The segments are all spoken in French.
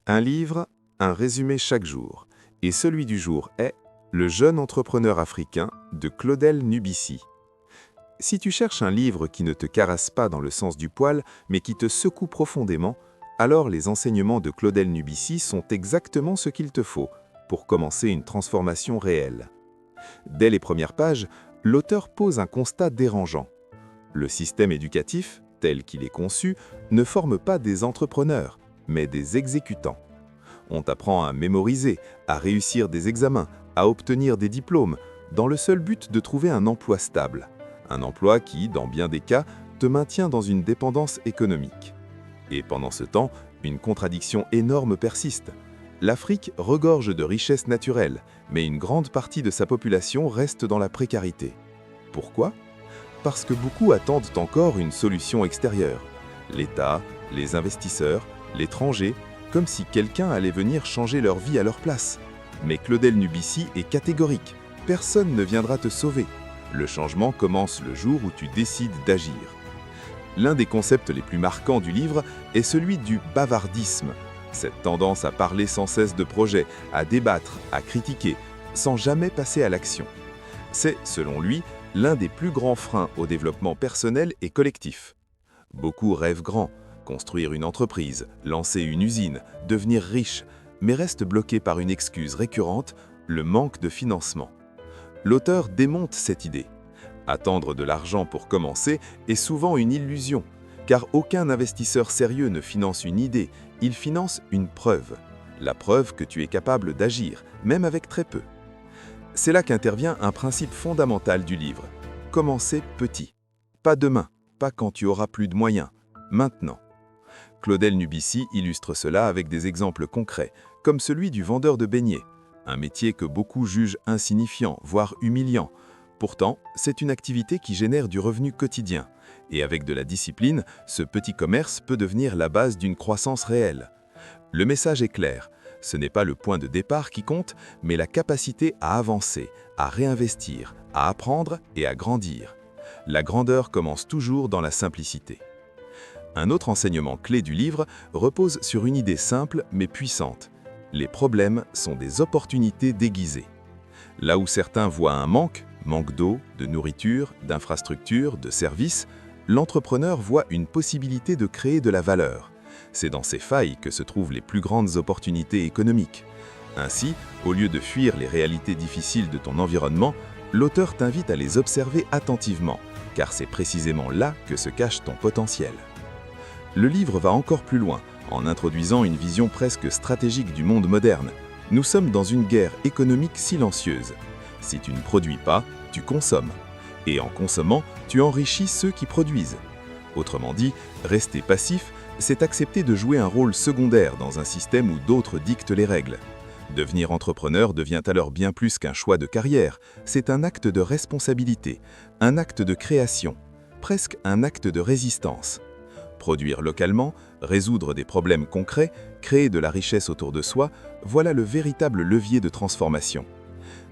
Un livre, un résumé chaque jour. Et celui du jour est Le jeune entrepreneur africain de Claudel Nubici. Si tu cherches un livre qui ne te caresse pas dans le sens du poil, mais qui te secoue profondément, alors les enseignements de Claudel Nubici sont exactement ce qu'il te faut pour commencer une transformation réelle. Dès les premières pages, l'auteur pose un constat dérangeant. Le système éducatif, tel qu'il est conçu, ne forme pas des entrepreneurs, mais des exécutants. On t'apprend à mémoriser, à réussir des examens, à obtenir des diplômes, dans le seul but de trouver un emploi stable. Un emploi qui, dans bien des cas, te maintient dans une dépendance économique. Et pendant ce temps, une contradiction énorme persiste. L'Afrique regorge de richesses naturelles, mais une grande partie de sa population reste dans la précarité. Pourquoi ? Parce que beaucoup attendent encore une solution extérieure. L'État, les investisseurs, l'étranger, comme si quelqu'un allait venir changer leur vie à leur place. Mais Claudel Nubici est catégorique. Personne ne viendra te sauver. Le changement commence le jour où tu décides d'agir. L'un des concepts les plus marquants du livre est celui du bavardisme. Cette tendance à parler sans cesse de projets, à débattre, à critiquer, sans jamais passer à l'action. C'est, selon lui, l'un des plus grands freins au développement personnel et collectif. Beaucoup rêvent grand, construire une entreprise, lancer une usine, devenir riche, mais restent bloqués par une excuse récurrente, le manque de financement. L'auteur démonte cette idée. Attendre de l'argent pour commencer est souvent une illusion, car aucun investisseur sérieux ne finance une idée, il finance une preuve. La preuve que tu es capable d'agir, même avec très peu. C'est là qu'intervient un principe fondamental du livre. Commencer petit. Pas demain, pas quand tu auras plus de moyens, maintenant. Claudel Nubici illustre cela avec des exemples concrets, comme celui du vendeur de beignets, un métier que beaucoup jugent insignifiant, voire humiliant. Pourtant, c'est une activité qui génère du revenu quotidien. Et avec de la discipline, ce petit commerce peut devenir la base d'une croissance réelle. Le message est clair. Ce n'est pas le point de départ qui compte, mais la capacité à avancer, à réinvestir, à apprendre et à grandir. La grandeur commence toujours dans la simplicité. Un autre enseignement clé du livre repose sur une idée simple mais puissante. Les problèmes sont des opportunités déguisées. Là où certains voient un manque d'eau, de nourriture, d'infrastructures, de services, l'entrepreneur voit une possibilité de créer de la valeur. C'est dans ces failles que se trouvent les plus grandes opportunités économiques. Ainsi, au lieu de fuir les réalités difficiles de ton environnement, l'auteur t'invite à les observer attentivement, car c'est précisément là que se cache ton potentiel. Le livre va encore plus loin, en introduisant une vision presque stratégique du monde moderne. Nous sommes dans une guerre économique silencieuse. Si tu ne produis pas, tu consommes. Et en consommant, tu enrichis ceux qui produisent. Autrement dit, rester passif, c'est accepter de jouer un rôle secondaire dans un système où d'autres dictent les règles. Devenir entrepreneur devient alors bien plus qu'un choix de carrière, c'est un acte de responsabilité, un acte de création, presque un acte de résistance. Produire localement, résoudre des problèmes concrets, créer de la richesse autour de soi, voilà le véritable levier de transformation.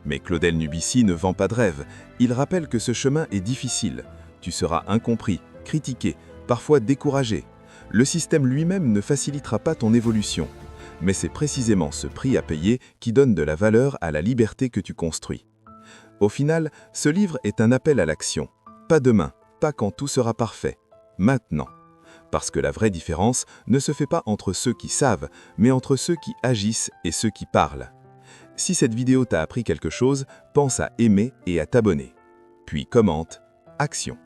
Mais Claudel Nubici ne vend pas de rêve, il rappelle que ce chemin est difficile. Tu seras incompris, critiqué, parfois découragé. Le système lui-même ne facilitera pas ton évolution. Mais c'est précisément ce prix à payer qui donne de la valeur à la liberté que tu construis. Au final, ce livre est un appel à l'action. Pas demain, pas quand tout sera parfait. Maintenant. Parce que la vraie différence ne se fait pas entre ceux qui savent, mais entre ceux qui agissent et ceux qui parlent. Si cette vidéo t'a appris quelque chose, pense à aimer et à t'abonner. Puis commente, action.